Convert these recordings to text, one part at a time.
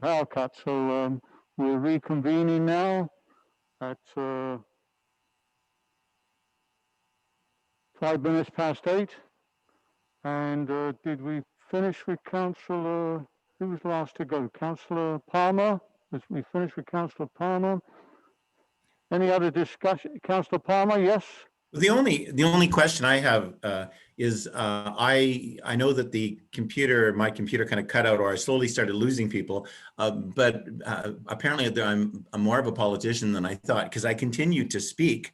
power cut. So we're reconvening now at 8:05. And did we finish with Councillor? Who was last to go? Councillor Palmer. We finished with Councillor Palmer. Any other discussion? Councillor Palmer, yes. The only question I have is I know that my computer kind of cut out, or I slowly started losing people, but apparently I'm more of a politician than I thought, because I continued to speak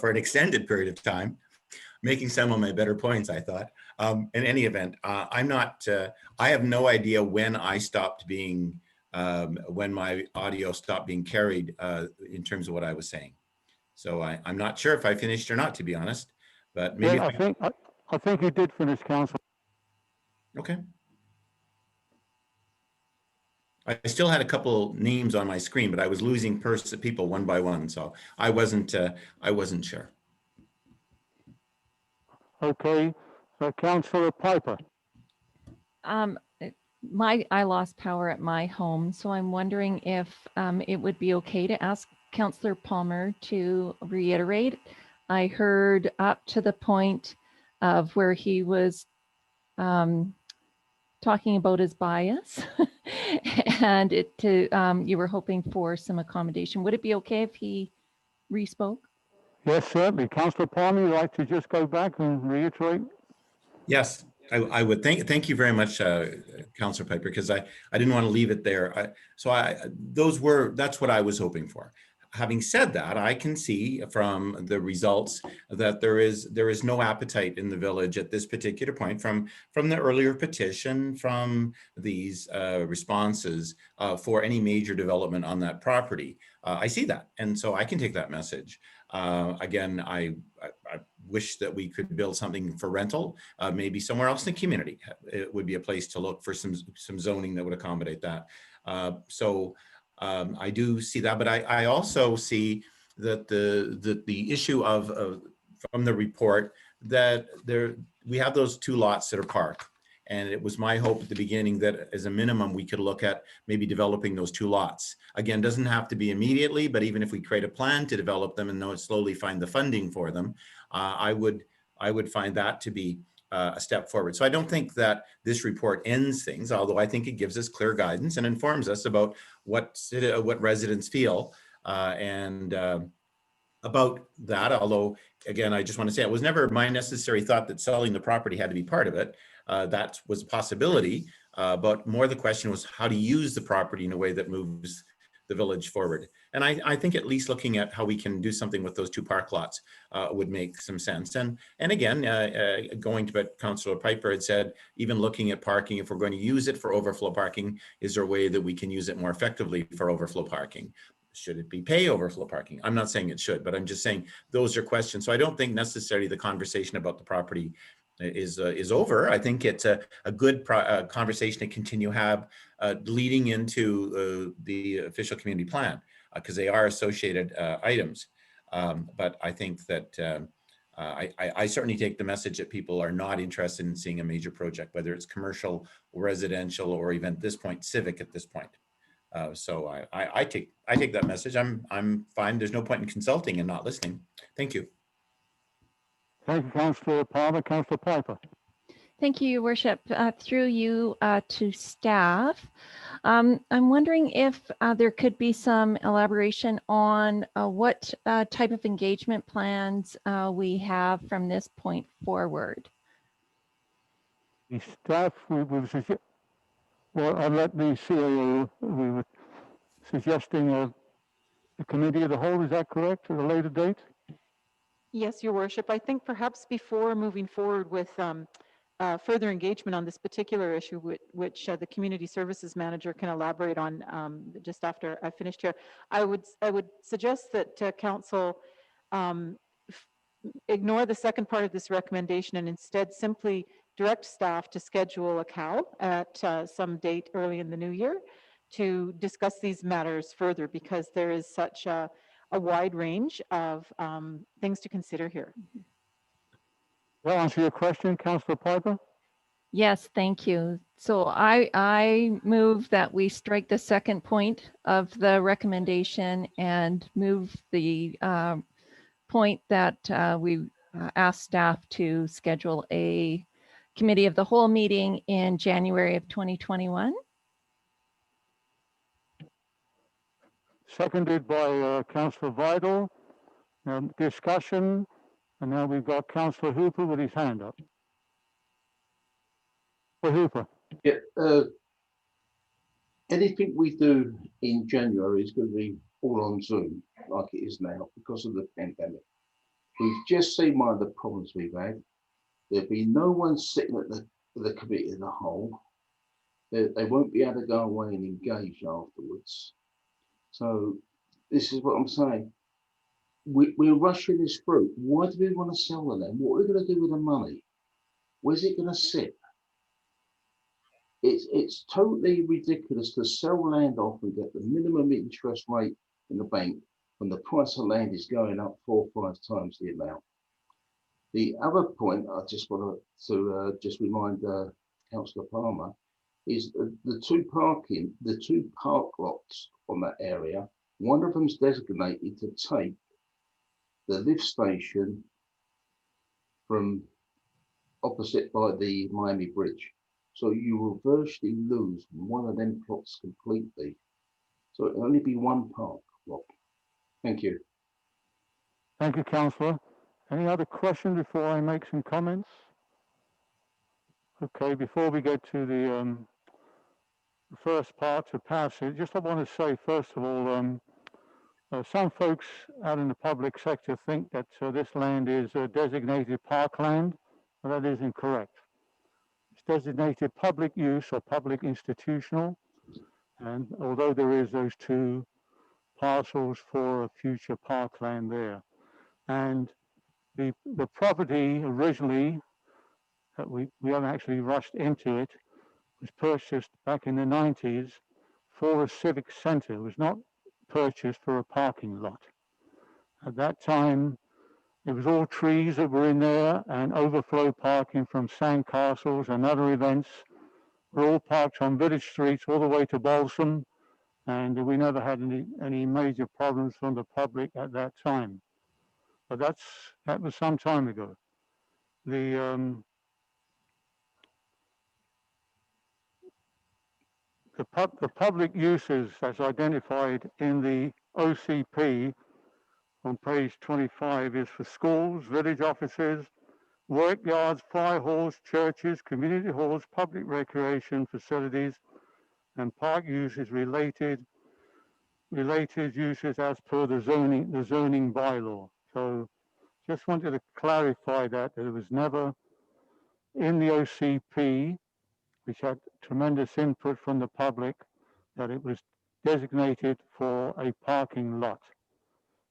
for an extended period of time, making some of my better points, I thought. In any event, I'm not, I have no idea when I stopped being, when my audio stopped being carried in terms of what I was saying. So I'm not sure if I finished or not, to be honest, but maybe. Yeah, I think you did finish, Councillor. Okay. I still had a couple names on my screen, but I was losing people one by one, so I wasn't sure. Okay, Councillor Piper. I lost power at my home, so I'm wondering if it would be okay to ask Councillor Palmer to reiterate. I heard up to the point of where he was talking about his bias and you were hoping for some accommodation. Would it be okay if he re-spoke? Yes, certainly. Councillor Palmer, you'd like to just go back and reiterate? Yes, I would. Thank you very much, Councillor Piper, because I didn't want to leave it there. That's what I was hoping for. Having said that, I can see from the results that there is no appetite in the village at this particular point from the earlier petition, from these responses for any major development on that property. I see that, and so I can take that message. Again, I wish that we could build something for rental, maybe somewhere else in the community. It would be a place to look for some zoning that would accommodate that. I do see that, but I also see that the issue of from the report that we have those two lots that are parked, and it was my hope at the beginning that as a minimum we could look at maybe developing those two lots. Again, doesn't have to be immediately, but even if we create a plan to develop them and slowly find the funding for them, I would find that to be a step forward. So I don't think that this report ends things, although I think it gives us clear guidance and informs us about what residents feel and about that. Although, again, I just want to say it was never my necessary thought that selling the property had to be part of it. That was a possibility, but more the question was how to use the property in a way that moves the village forward. And I think at least looking at how we can do something with those two park lots would make some sense. And again, going to what Councillor Piper had said, even looking at parking, if we're going to use it for overflow parking, is there a way that we can use it more effectively for overflow parking? Should it be pay overflow parking? I'm not saying it should, but I'm just saying those are questions. So I don't think necessarily the conversation about the property is over. I think it's a good conversation to continue have leading into the official community plan, because they are associated items. But I think that I certainly take the message that people are not interested in seeing a major project, whether it's commercial, residential, or even at this point, civic at this point. So I take that message. I'm fine. There's no point in consulting and not listening. Thank you. Thank you, Councillor Palmer. Councillor Piper. Thank you, Your Worship. Through you to staff, I'm wondering if there could be some elaboration on what type of engagement plans we have from this point forward. The staff, well, I let the CAO, we were suggesting a committee of the whole, is that correct, at a later date? Yes, Your Worship. I think perhaps before moving forward with further engagement on this particular issue, which the Community Services Manager can elaborate on just after I finished here, I would suggest that Council ignore the second part of this recommendation and instead simply direct staff to schedule a COW at some date early in the new year to discuss these matters further, because there is such a wide range of things to consider here. Well, answer your question, Councillor Piper. Yes, thank you. So I move that we strike the second point of the recommendation and move the point that we asked staff to schedule a committee of the whole meeting in January of 2021. Seconded by Councillor Vidal. Discussion, and now we've got Councillor Hooper with his hand up. Hooper. Yeah, anything we do in January is going to be all on Zoom, like it is now, because of the pandemic. We've just seen one of the problems we've had. There'll be no one sitting at the committee as a whole. They won't be able to go away and engage afterwards. So this is what I'm saying. We're rushing this through. Why do we want to sell the land? What are we going to do with the money? Where's it going to sit? It's totally ridiculous to sell land off and get the minimum interest rate in the bank when the price of land is going up 4 or 5 times the amount. The other point I just want to just remind Councillor Palmer is the two park lots on that area. One of them's designated to take the lift station from opposite by the Miami Bridge. So you will virtually lose one of them plots completely. So it'll only be one park lot. Thank you. Thank you, Councillor. Any other questions before I make some comments? Okay, before we get to the first part to pass it, just I want to say, first of all, some folks out in the public sector think that this land is designated parkland, but that is incorrect. It's designated public use or public institutional, and although there is those 2 parcels for a future parkland there. And the property originally, that we haven't actually rushed into it, was purchased back in the 90s for a civic centre. It was not purchased for a parking lot. At that time, it was all trees that were in there, and overflow parking from sandcastles and other events were all parked on village streets all the way to Balsam, and we never had any major problems from the public at that time. But that was some time ago. The public uses as identified in the OCP on page 25 is for schools, village offices, work yards, fire halls, churches, community halls, public recreation facilities, and park uses related uses as per the zoning bylaw. So just wanted to clarify that it was never in the OCP, which had tremendous input from the public, that it was designated for a parking lot.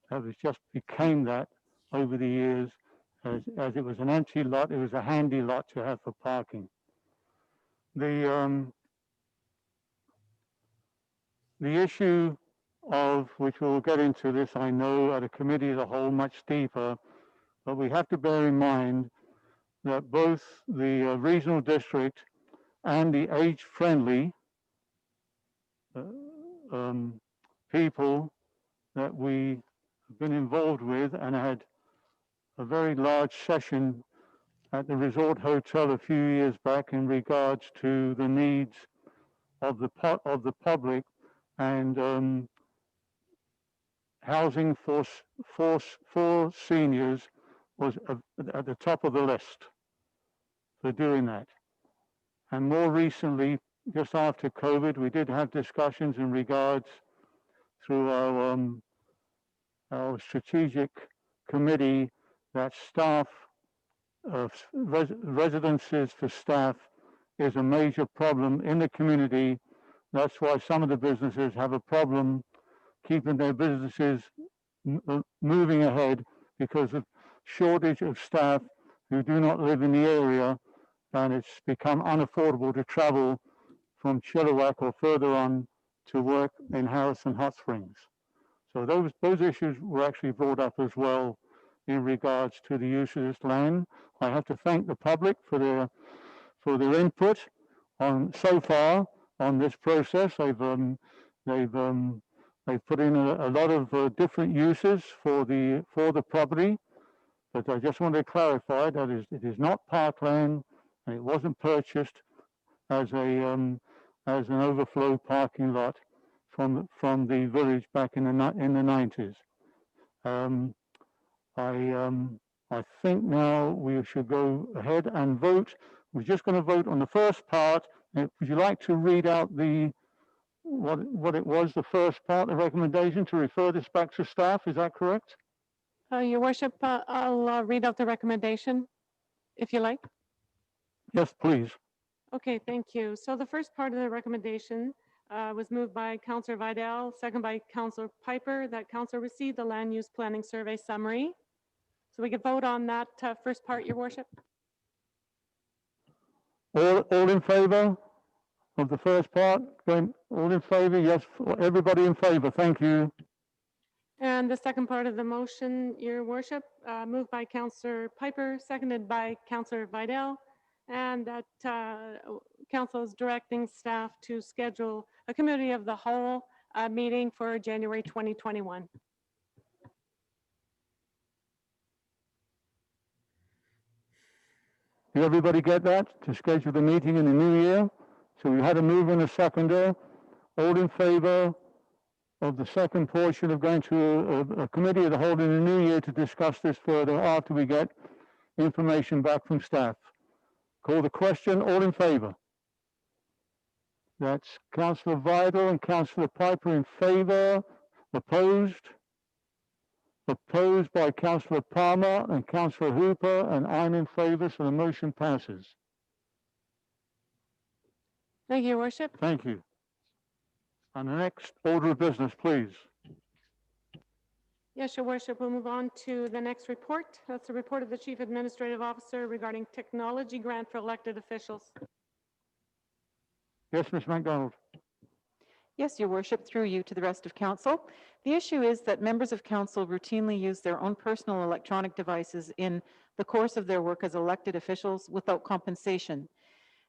That was just became that over the years, as it was an empty lot, it was a handy lot to have for parking. The issue of, which we'll get into this, I know, at a committee of the whole much deeper, but we have to bear in mind that both the regional district and the age-friendly people that we have been involved with and had a very large session at the Resort Hotel a few years back in regards to the needs of the public and housing for seniors was at the top of the list for doing that. And more recently, just after COVID, we did have discussions in regards through our strategic committee that staff, residences for staff is a major problem in the community. That's why some of the businesses have a problem keeping their businesses moving ahead because of shortage of staff who do not live in the area, and it's become unaffordable to travel from Chilliwack or further on to work in Harrison Hot Springs. So those issues were actually brought up as well in regards to the use of this land. I have to thank the public for for their input on so far on this process. They've put in a lot of different uses for the property, but I just want to clarify that it is not parkland, and it wasn't purchased as an overflow parking lot from the village back in the 90s. I think now we should go ahead and vote. We're just going to vote on the first part. Would you like to read out what it was, the first part, the recommendation to refer this back to staff? Is that correct? Your worship, I'll read out the recommendation, if you like. Yes, please. Okay, thank you. So the first part of the recommendation was moved by Councillor Vidal, second by Councillor Piper, that council receive the land use planning survey summary. So we could vote on that first part, your worship. All in favor of the first part? All in favor? Yes, everybody in favor. Thank you. And the second part of the motion, your worship, moved by Councillor Piper, seconded by Councillor Vidal, and that council is directing staff to schedule a committee of the whole meeting for January 2021. Did everybody get that? To schedule the meeting in the new year? So we had a mover and a seconder. All in favor of the second portion of going to a committee of the whole in the new year to discuss this further after we get information back from staff. Call the question. All in favor? That's Councillor Vidal and Councillor Piper in favor. Opposed? Opposed by Councillor Palmer and Councillor Hooper, and I'm in favor, so the motion passes. Thank you, your worship. Thank you. And the next order of business, please. Yes, your worship, we'll move on to the next report. That's the report of the Chief Administrative Officer regarding technology grant for elected officials. Yes, Ms. MacDonald. Yes, your worship, through you to the rest of council. The issue is that members of council routinely use their own personal electronic devices in the course of their work as elected officials without compensation.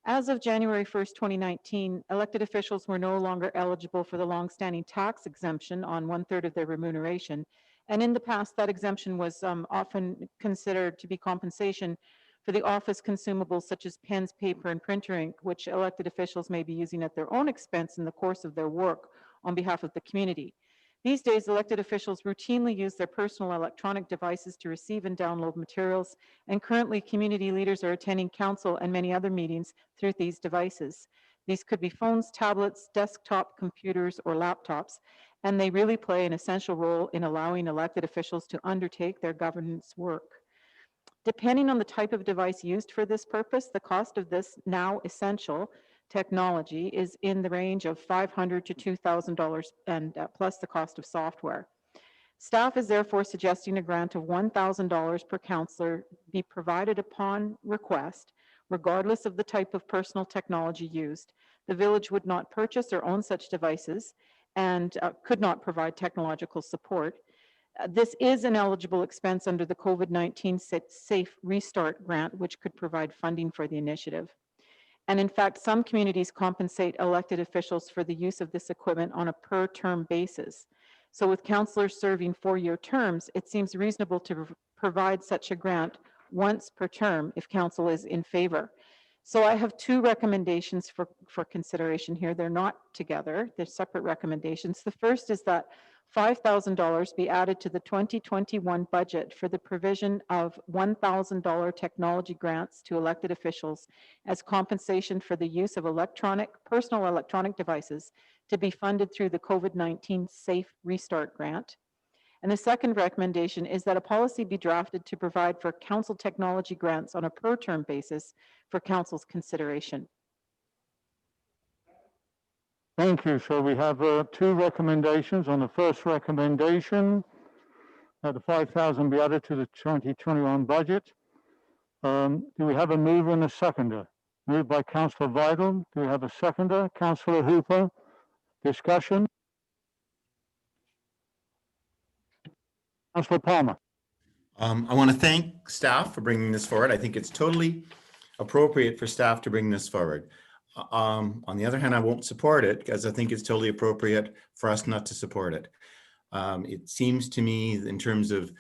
As of January 1st, 2019, elected officials were no longer eligible for the long-standing tax exemption on 1/3 of their remuneration. And in the past, that exemption was often considered to be compensation for the office consumables such as pens, paper, and printer ink, which elected officials may be using at their own expense in the course of their work on behalf of the community. These days, elected officials routinely use their personal electronic devices to receive and download materials, and currently community leaders are attending council and many other meetings through these devices. These could be phones, tablets, desktop computers, or laptops, and they really play an essential role in allowing elected officials to undertake their governance work. Depending on the type of device used for this purpose, the cost of this now essential technology is in the range of $500 to $2,000 and plus the cost of software. Staff is therefore suggesting a grant of $1,000 per councillor be provided upon request, regardless of the type of personal technology used. The village would not purchase or own such devices and could not provide technological support. This is an eligible expense under the COVID-19 Safe Restart Grant, which could provide funding for the initiative. And in fact, some communities compensate elected officials for the use of this equipment on a per-term basis. So with councillors serving 4-year terms, it seems reasonable to provide such a grant once per term if council is in favor. So I have 2 recommendations for consideration here. They're not together, they're separate recommendations. The first is that $5,000 be added to the 2021 budget for the provision of $1,000 technology grants to elected officials as compensation for the use of personal electronic devices to be funded through the COVID-19 Safe Restart Grant. And the second recommendation is that a policy be drafted to provide for council technology grants on a per-term basis for council's consideration. Thank you. So we have 2 recommendations. On the first recommendation, that the $5,000 be added to the 2021 budget. Do we have a mover and a seconder? Moved by Councillor Vidal. Do we have a seconder? Councillor Hooper. Discussion? Councillor Palmer. I want to thank staff for bringing this forward. I think it's totally appropriate for staff to bring this forward. On the other hand, I won't support it because I think it's totally appropriate for us not to support it. It seems to me in terms of,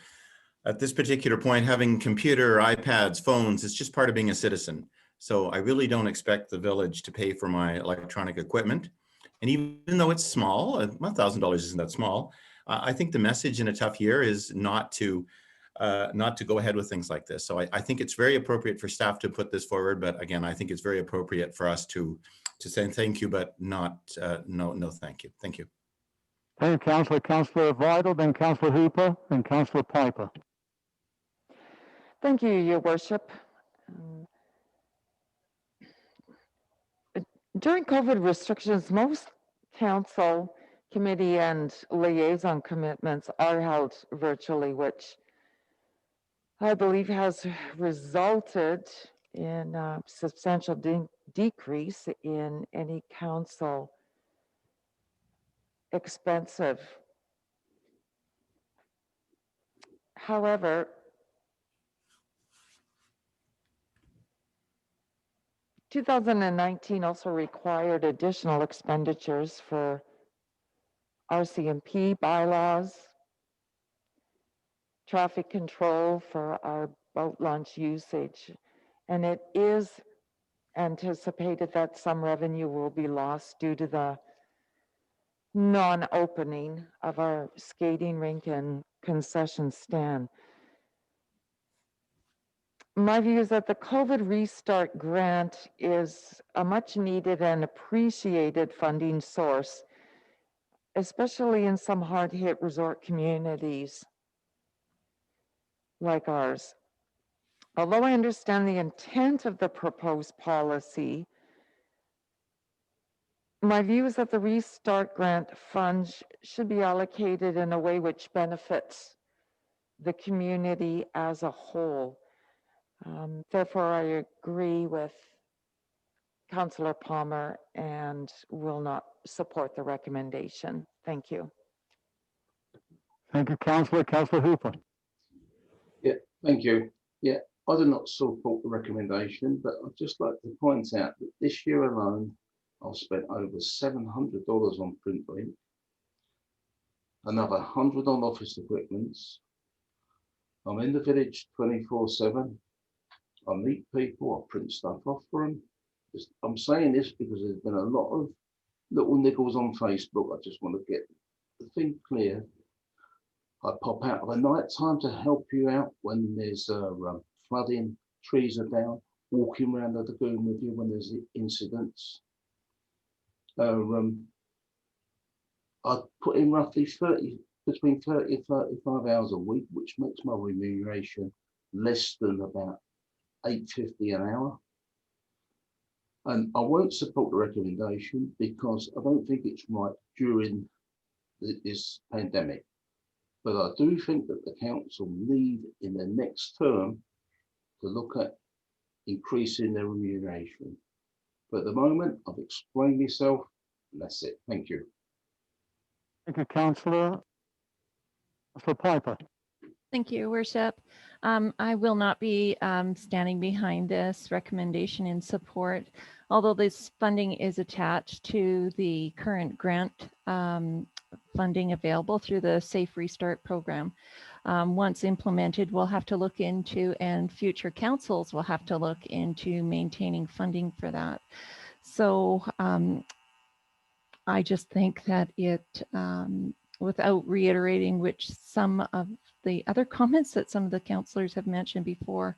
at this particular point, having computer, iPads, phones, it's just part of being a citizen. So I really don't expect the village to pay for my electronic equipment. And even though it's small, $1,000 isn't that small. I think the message in a tough year is not to go ahead with things like this. So I think it's very appropriate for staff to put this forward. But again, I think it's very appropriate for us to say thank you, but not, no, thank you. Thank you. Thank you, Councillor. Councillor Vidal, then Councillor Hooper, and Councillor Piper. Thank you, Your Worship. During COVID restrictions, most council committee and liaison commitments are held virtually, which I believe has resulted in a substantial decrease in any council expensive. However, 2019 also required additional expenditures for RCMP bylaws, traffic control for our boat launch usage, and it is anticipated that some revenue will be lost due to the non-opening of our skating rink and concession stand. My view is that the COVID Restart Grant is a much needed and appreciated funding source, especially in some hard-hit resort communities like ours. Although I understand the intent of the proposed policy, my view is that the Restart Grant funds should be allocated in a way which benefits the community as a whole. Therefore, I agree with Councilor Palmer and will not support the recommendation. Thank you. Thank you, Councillor. Councillor Hooper. Yeah, thank you. Yeah, I do not support the recommendation, but I'd just like to point out that this year alone, I've spent over $700 on print ink, another 100 on office equipment. I'm in the village 24/7. I meet people, I print stuff off for them. I'm saying this because there's been a lot of little niggles on Facebook. I just want to get the thing clear. I pop out of a night time to help you out when there's flooding, trees are down, walking around the lagoon with you when there's incidents. I put in roughly between 30 and 35 hours a week, which makes my remuneration less than about $8.50 an hour. And I won't support the recommendation because I don't think it's right during this pandemic. But I do think that the council need in the next term to look at increasing their remuneration. But at the moment, I've explained myself, and that's it. Thank you. Thank you, Councillor. Councillor Piper. Thank you, Worship. I will not be standing behind this recommendation in support, although this funding is attached to the current grant funding available through the Safe Restart program. Once implemented, we'll have to look into, and future councils will have to look into maintaining funding for that. So I just think that it, without reiterating which some of the other comments that some of the councillors have mentioned before,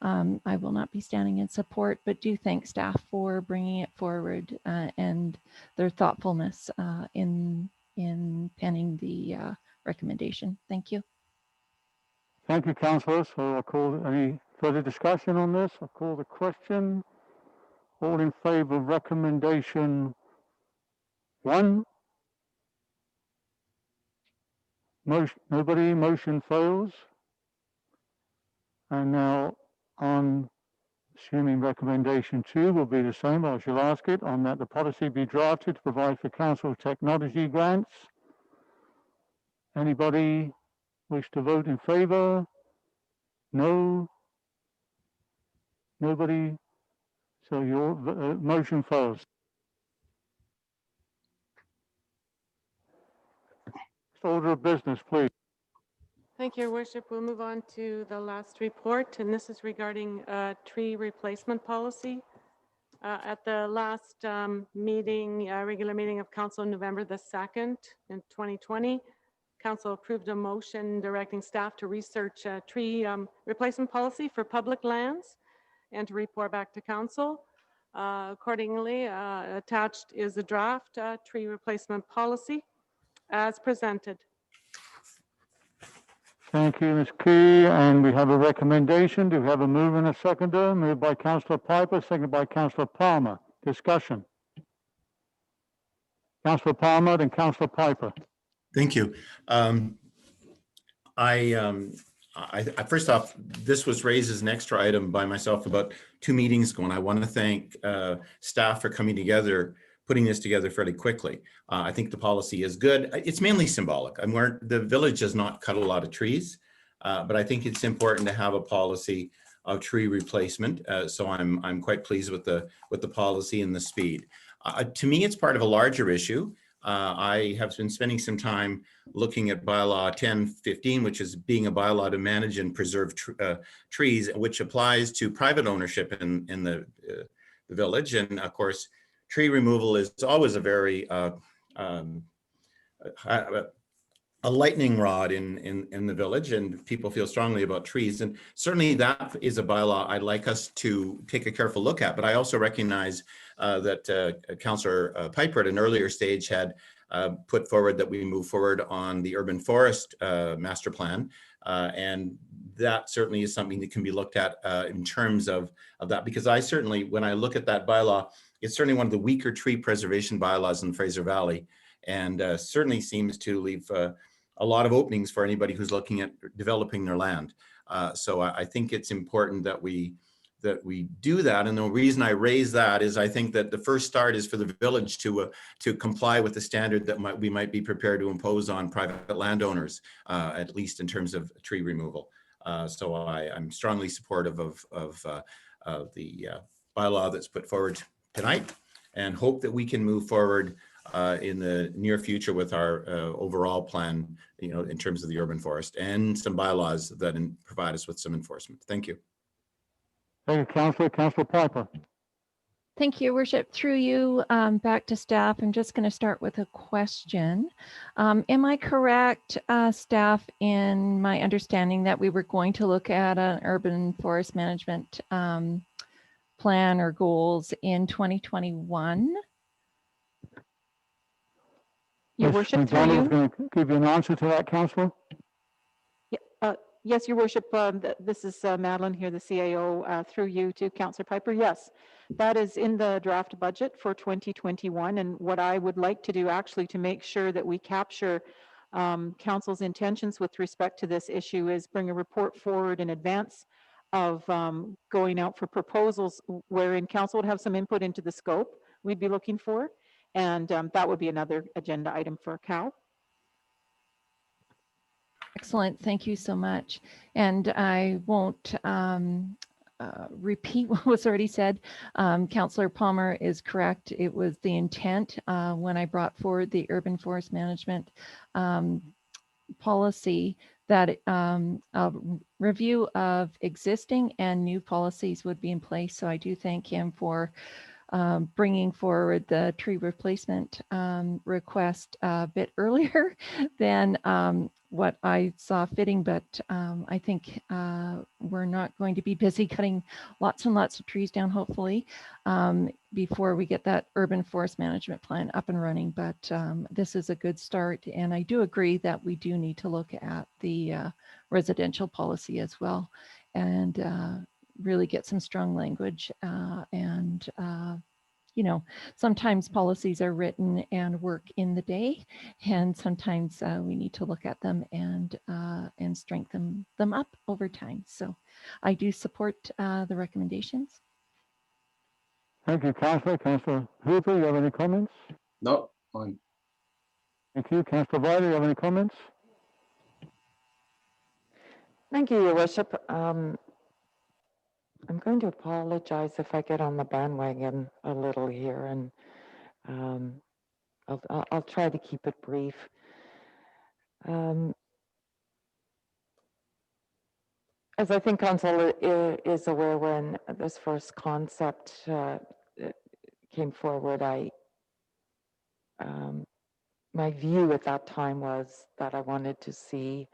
I will not be standing in support, but do thank staff for bringing it forward and their thoughtfulness in penning the recommendation. Thank you. Thank you, Councillor. So I'll call any further discussion on this. I'll call the question. All in favour of recommendation 1? Nobody, motion fails. And now on, assuming recommendation 2 will be the same, I shall ask it on that the policy be drafted to provide for council technology grants. Anybody wish to vote in favour? No? Nobody? So your motion fails. Order of business, please. Thank you, Your Worship. We'll move on to the last report, and this is regarding tree replacement policy. At the last meeting, regular meeting of Council on November the 2nd in 2020, Council approved a motion directing staff to research a tree replacement policy for public lands and to report back to Council. Accordingly, attached is a draft tree replacement policy as presented. Thank you, Ms. Key. And we have a recommendation. Do we have a mover and a seconder? Moved by Councillor Piper, seconded by Councillor Palmer. Discussion. Councillor Palmer, then Councillor Piper. Thank you. First off, this was raised as an extra item by myself about 2 meetings ago, and I want to thank staff for coming together, putting this together fairly quickly. I think the policy is good. It's mainly symbolic. The village does not cut a lot of trees, but I think it's important to have a policy of tree replacement. So I'm quite pleased with the policy and the speed. To me, it's part of a larger issue. I have been spending some time looking at bylaw 1015, which is being a bylaw to manage and preserve trees, which applies to private ownership in the village. And of course, tree removal is always a very a lightning rod in the village, and people feel strongly about trees. And certainly that is a bylaw I'd like us to take a careful look at. But I also recognize that Councillor Piper at an earlier stage had put forward that we move forward on the urban forest master plan. And that certainly is something that can be looked at in terms of that, because I certainly, when I look at that bylaw, it's certainly one of the weaker tree preservation bylaws in Fraser Valley, and certainly seems to leave a lot of openings for anybody who's looking at developing their land. So I think it's important that we do that. And the reason I raise that is I think that the first start is for the village to comply with the standard that we might be prepared to impose on private landowners, at least in terms of tree removal. So I'm strongly supportive of the bylaw that's put forward tonight, and hope that we can move forward in the near future with our overall plan, in terms of the urban forest, and some bylaws that provide us with some enforcement. Thank you. Thank you, Councillor. Councillor Piper. Thank you, Your Worship. Through you, back to staff. I'm just going to start with a question. Am I correct, staff, in my understanding that we were going to look at an urban forest management plan or goals in 2021? Your Ms. Worship, through McDonald's you. going to give you an answer to that, Councillor. Yes, Your Worship, this is Madeline here, the CAO, through you to Councillor Piper. Yes, that is in the draft budget for 2021. And what I would like to do actually to make sure that we capture Council's intentions with respect to this issue is bring a report forward in advance of going out for proposals, wherein Council would have some input into the scope we'd be looking for. And that would be another agenda item for COW. Excellent. Thank you so much. And I won't repeat what was already said. Councillor Palmer is correct. It was the intent when I brought forward the urban forest management policy that a review of existing and new policies would be in place. So I do thank him for bringing forward the tree replacement request a bit earlier than what I saw fitting, but I think we're not going to be busy cutting lots and lots of trees down, hopefully, before we get that urban forest management plan up and running. But this is a good start, and I do agree that we do need to look at the residential policy as well, and really get some strong language. Sometimes policies are written and work in the day, and sometimes we need to look at them and strengthen them up over time. So I do support the recommendations. Thank you, Councillor. Councillor Hooper, you have any comments? No, fine. Thank you. Councillor Vider, you have any comments? Thank you, Your Worship. I'm going to apologize if I get on the bandwagon a little here, and I'll try to keep it brief. As I think Council is aware, when this first concept came forward, my view at that time was that I wanted to see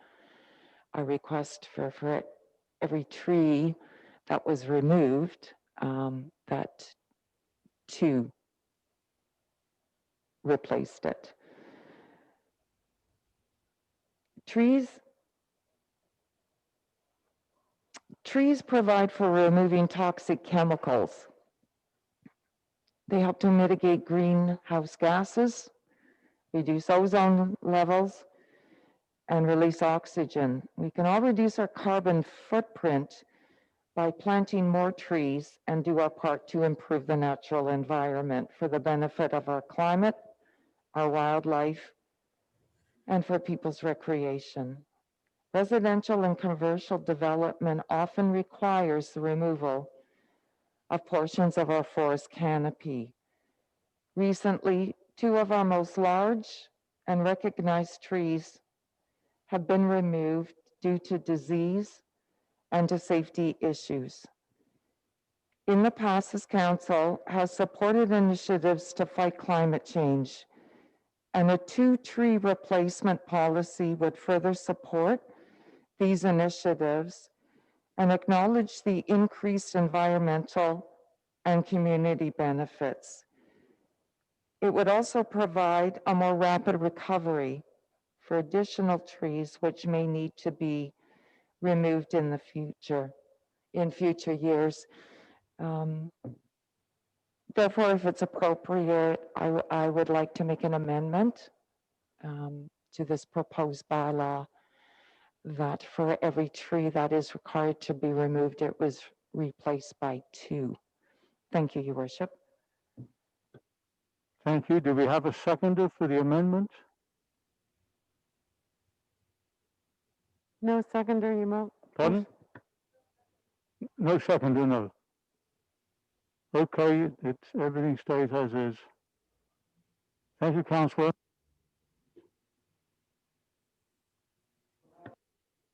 a request for every tree that was removed, that 2 replaced it. Trees provide for removing toxic chemicals. They help to mitigate greenhouse gases, reduce ozone levels, and release oxygen. We can all reduce our carbon footprint by planting more trees and do our part to improve the natural environment for the benefit of our climate, our wildlife, and for people's recreation. Residential and commercial development often requires the removal of portions of our forest canopy. Recently, 2 of our most large and recognized trees have been removed due to disease and to safety issues. In the past, this council has supported initiatives to fight climate change, and a 2-tree replacement policy would further support these initiatives and acknowledge the increased environmental and community benefits. It would also provide a more rapid recovery for additional trees which may need to be removed in the future, in future years. Therefore, if it's appropriate, I would like to make an amendment to this proposed bylaw that for every tree that is required to be removed, it was replaced by 2. Thank you, Your Worship. Thank you. Do we have a seconder for the amendment? No seconder, Your Mo. Pardon? No seconder, no. Okay, everything stays as is. Thank you, Councillor.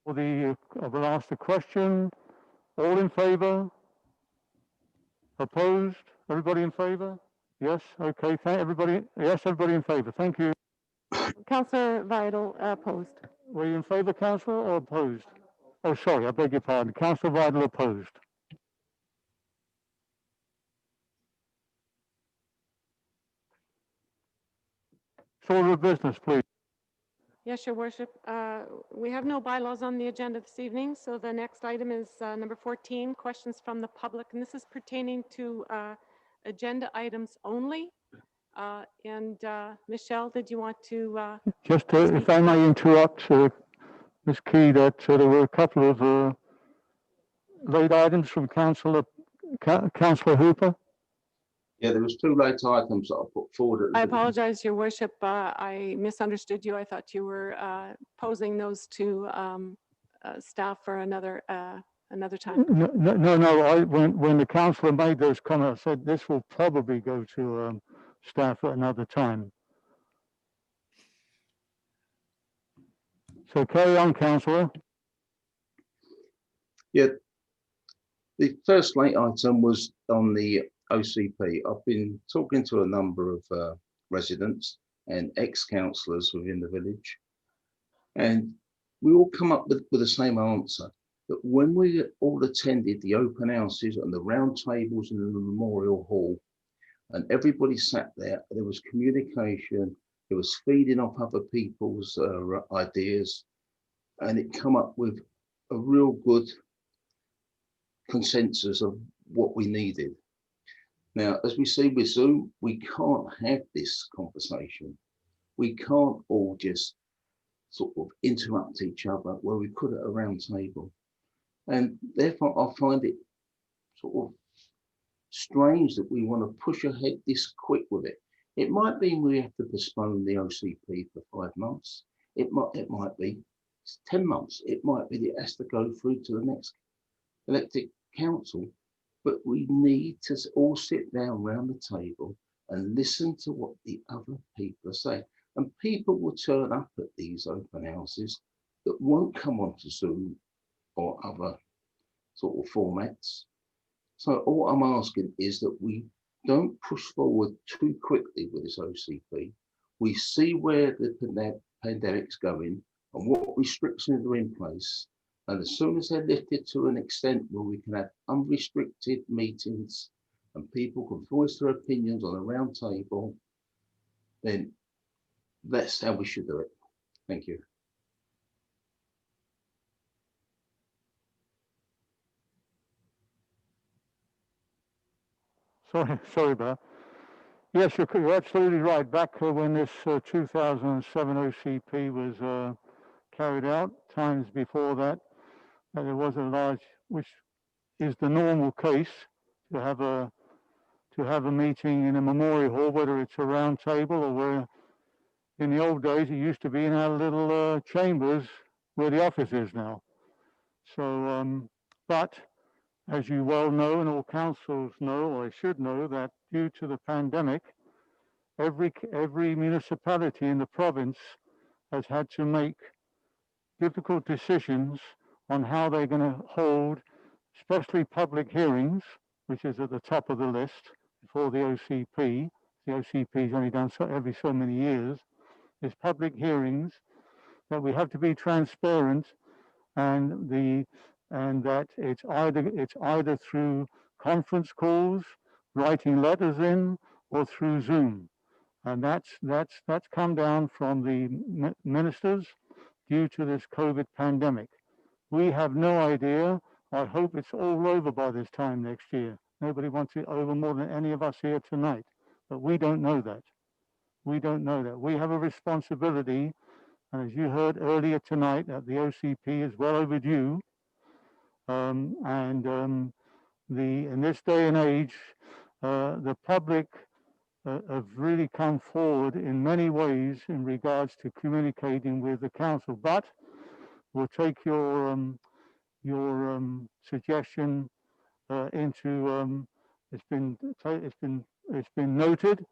I will ask the question. All in favour? Opposed? Everybody in favour? Yes, okay, everybody in favour, thank you. Councillor Vidal opposed. Were you in favour, Councillor, or opposed? Oh, sorry, I beg your pardon. Councillor Vidal opposed. Order of business, please. Yes, Your Worship. We have no bylaws on the agenda this evening, so the next item is number 14, questions from the public, and this is pertaining to agenda items only. Michelle, did you want to? Just if I may interrupt, Ms. Key, that there were a couple of late items from Councillor Hooper. Yeah, there was 2 late items that I put forward. I apologize, Your Worship. I misunderstood you. I thought you were posing those to staff for another time. No. When the councillor made those comments, I said this will probably go to staff at another time. So carry on, councillor. Yeah, the first late item was on the OCP. I've been talking to a number of residents and ex-councillors within the village, and we all come up with the same answer, that when we all attended the open houses and the round tables in the memorial hall, and everybody sat there, there was communication, there was feeding off other people's ideas, and it come up with a real good consensus of what we needed. Now, as we see with Zoom, we can't have this conversation. We can't all just sort of interrupt each other where we could at a round table. And therefore, I find it sort of strange that we want to push ahead this quick with it. It might be we have to postpone the OCP for 5 months. It might be 10 months. It might be that it has to go through to the next elected council. but we need to all sit down around the table and listen to what the other people are saying. And people will turn up at these open houses that won't come onto Zoom or other sort of formats. So all I'm asking is that we don't push forward too quickly with this OCP. We see where the pandemic's going and what restrictions are in place. And as soon as they're lifted to an extent where we can have unrestricted meetings and people can voice their opinions on a round table, then that's how we should do it. Thank you. Sorry, Bear. Yes, you're absolutely right. Back when this 2007 OCP was carried out, times before that, there was a large, which is the normal case, to have a meeting in a memorial hall, whether it's a round table or where in the old days it used to be in our little chambers where the office is now. So, but as you well know, and all councils know, or they should know, that due to the pandemic, every municipality in the province has had to make difficult decisions on how they're going to hold, especially public hearings, which is at the top of the list before the OCP. The OCP is only done every so many years. There's public hearings that we have to be transparent, and that it's either through conference calls, writing letters in, or through Zoom. And that's come down from the ministers due to this COVID pandemic. We have no idea. I hope it's all over by this time next year. Nobody wants it over more than any of us here tonight, but we don't know that. We don't know that. We have a responsibility, and as you heard earlier tonight, that the OCP is well overdue. In this day and age, the public have really come forward in many ways in regards to communicating with the council. But we'll take your suggestion into it's been noted,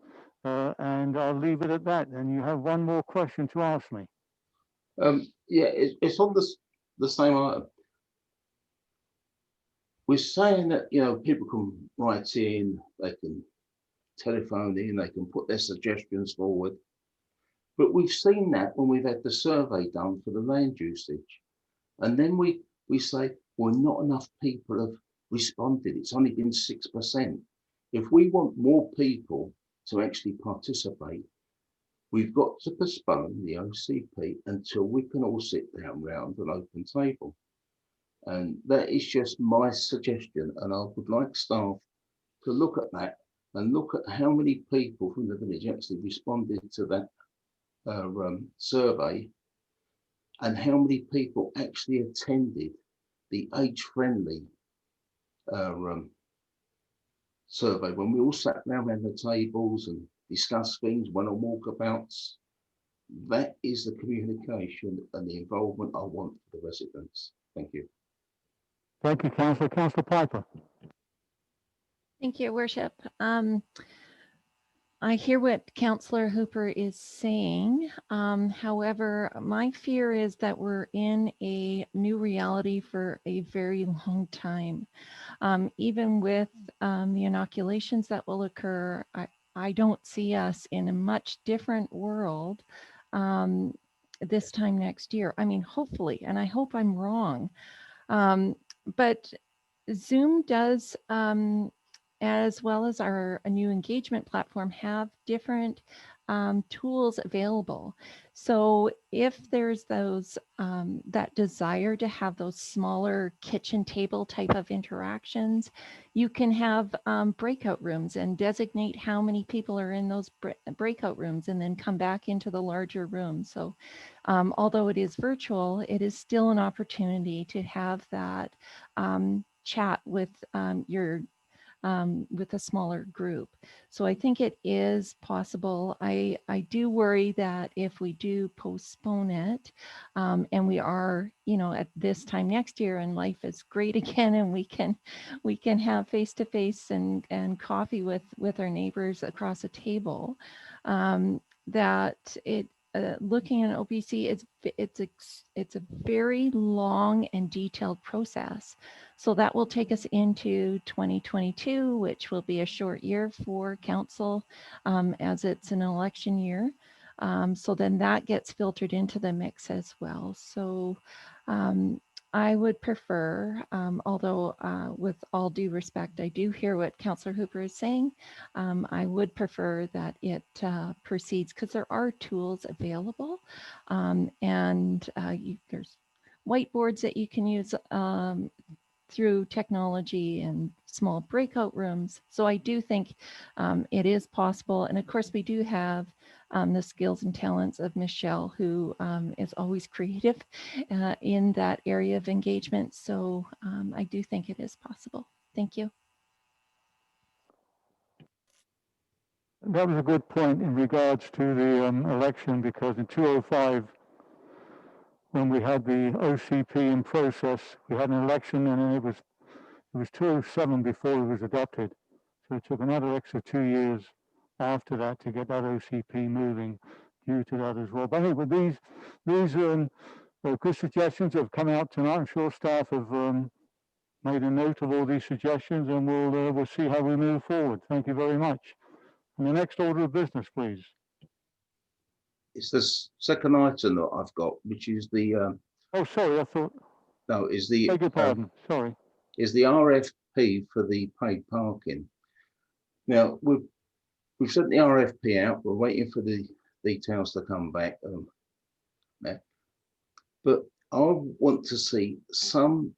and I'll leave it at that. And you have one more question to ask me. Yeah, it's on the same item. We're saying that, people can write in, they can telephone in, they can put their suggestions forward. But we've seen that when we've had the survey done for the land usage. And then we say, well, not enough people have responded. It's only been 6%. If we want more people to actually participate, we've got to postpone the OCP until we can all sit down round an open table. And that is just my suggestion. And I would like staff to look at that and look at how many people from the village actually responded to that survey, and how many people actually attended the age-friendly survey when we all sat around the tables and discussed things, went on walkabouts. That is the communication and the involvement I want for the residents. Thank you. Thank you, Councillor. Councillor Piper. Thank you, Worship. I hear what Councillor Hooper is saying. However, my fear is that we're in a new reality for a very long time. Even with the inoculations that will occur, I don't see us in a much different world this time next year. I mean, hopefully, and I hope I'm wrong. But Zoom does, as well as a new engagement platform, have different tools available. So if there's those that desire to have those smaller kitchen table type of interactions, you can have breakout rooms and designate how many people are in those breakout rooms and then come back into the larger room. So although it is virtual, it is still an opportunity to have that chat with your with a smaller group. So I think it is possible. I do worry that if we do postpone it, and we are, at this time next year and life is great again, and we can have face-to-face and coffee with our neighbors across a table, that looking at OPC, it's a very long and detailed process. So that will take us into 2022, which will be a short year for council, as it's an election year. So then that gets filtered into the mix as well. So I would prefer, although with all due respect, I do hear what Councillor Hooper is saying. I would prefer that it proceeds, because there are tools available, and there's whiteboards that you can use through technology and small breakout rooms. So I do think it is possible. And of course, we do have the skills and talents of Michelle, who is always creative in that area of engagement. So I do think it is possible. Thank you. That was a good point in regards to the election, because in 2005, when we had the OCP in process, we had an election, and then it was 2007 before it was adopted. So it took another extra 2 years after that to get that OCP moving due to that as well. But I think with these good suggestions that have come out tonight, I'm sure staff have made a note of all these suggestions, and we'll see how we move forward. Thank you very much. And the next order of business, please. It's the second item that I've got, which is the Oh, sorry, I thought. no, is the Beg your pardon. Sorry. Is the RFP for the paid parking. Now we've sent the RFP out. We're waiting for the details to come back. But I want to see some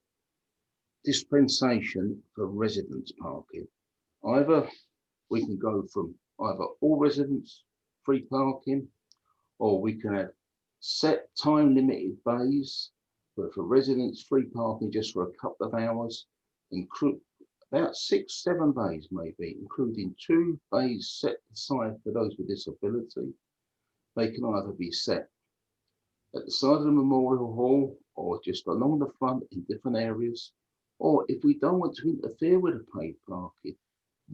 dispensation for residents parking. Either we can go from either all residents free parking, or we can have set time limited bays for residents free parking just for a couple of hours, include about 6-7 bays maybe, including 2 bays set aside for those with disability. They can either be set at the side of the Memorial Hall or just along the front in different areas. Or if we don't want to interfere with the paid parking,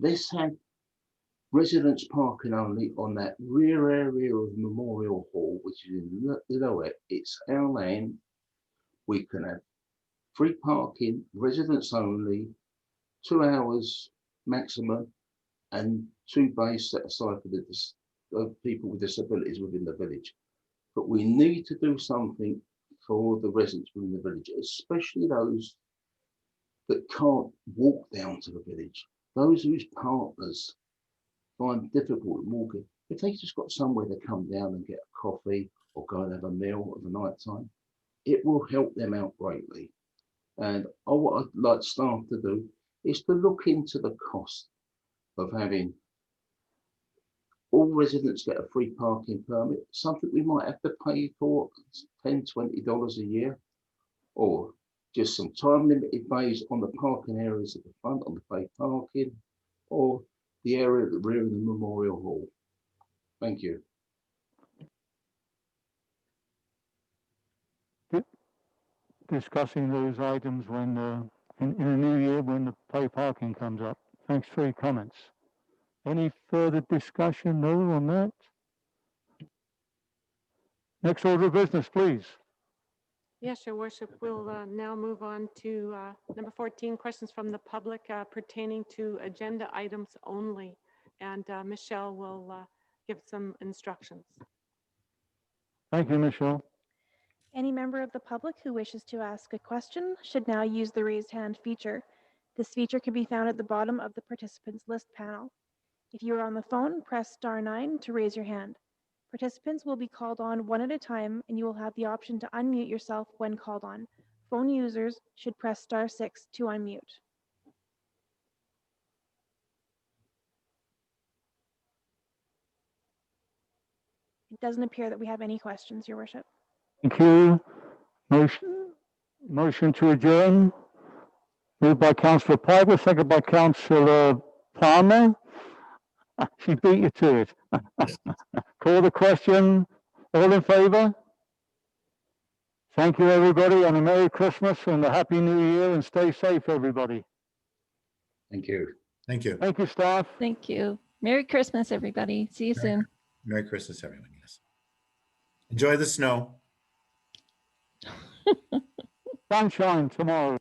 let's have residents parking only on that rear area of Memorial Hall, which is in the lower. It's our land. We can have free parking, residents only, 2 hours maximum, and 2 bays set aside for the people with disabilities within the village. But we need to do something for the residents within the village, especially those that can't walk down to the village, those whose partners find difficult walking. If they just got somewhere to come down and get a coffee or go and have a meal at the night time, it will help them out greatly. And what I'd like staff to do is to look into the cost of having all residents get a free parking permit, something we might have to pay for $10, $20 a year, or just some time limited bays on the parking areas at the front on the paid parking, or the area at the rear of the Memorial Hall. Thank you. Discussing those items when in the new year when the paid parking comes up. Thanks for your comments. Any further discussion, no, on that? Next order of business, please. Yes, Your Worship. We'll now move on to number 14, questions from the public pertaining to agenda items only. And Michelle will give some instructions. Thank you, Michelle. Any member of the public who wishes to ask a question should now use the raised hand feature. This feature can be found at the bottom of the participants list panel. If you are on the phone, press *9 to raise your hand. Participants will be called on one at a time, and you will have the option to unmute yourself when called on. Phone users should press *6 to unmute. It doesn't appear that we have any questions, Your Worship. Thank you. Motion to adjourn. Moved by Councillor Piper, second by Councillor Palmer. She beat you to it. Call the question. All in favour? Thank you, everybody, and a Merry Christmas and a Happy New Year, and stay safe, everybody. Thank you. Thank you. Thank you, staff. Thank you. Merry Christmas, everybody. See you soon. Merry Christmas, everyone. Yes. Enjoy the snow. Sunshine tomorrow.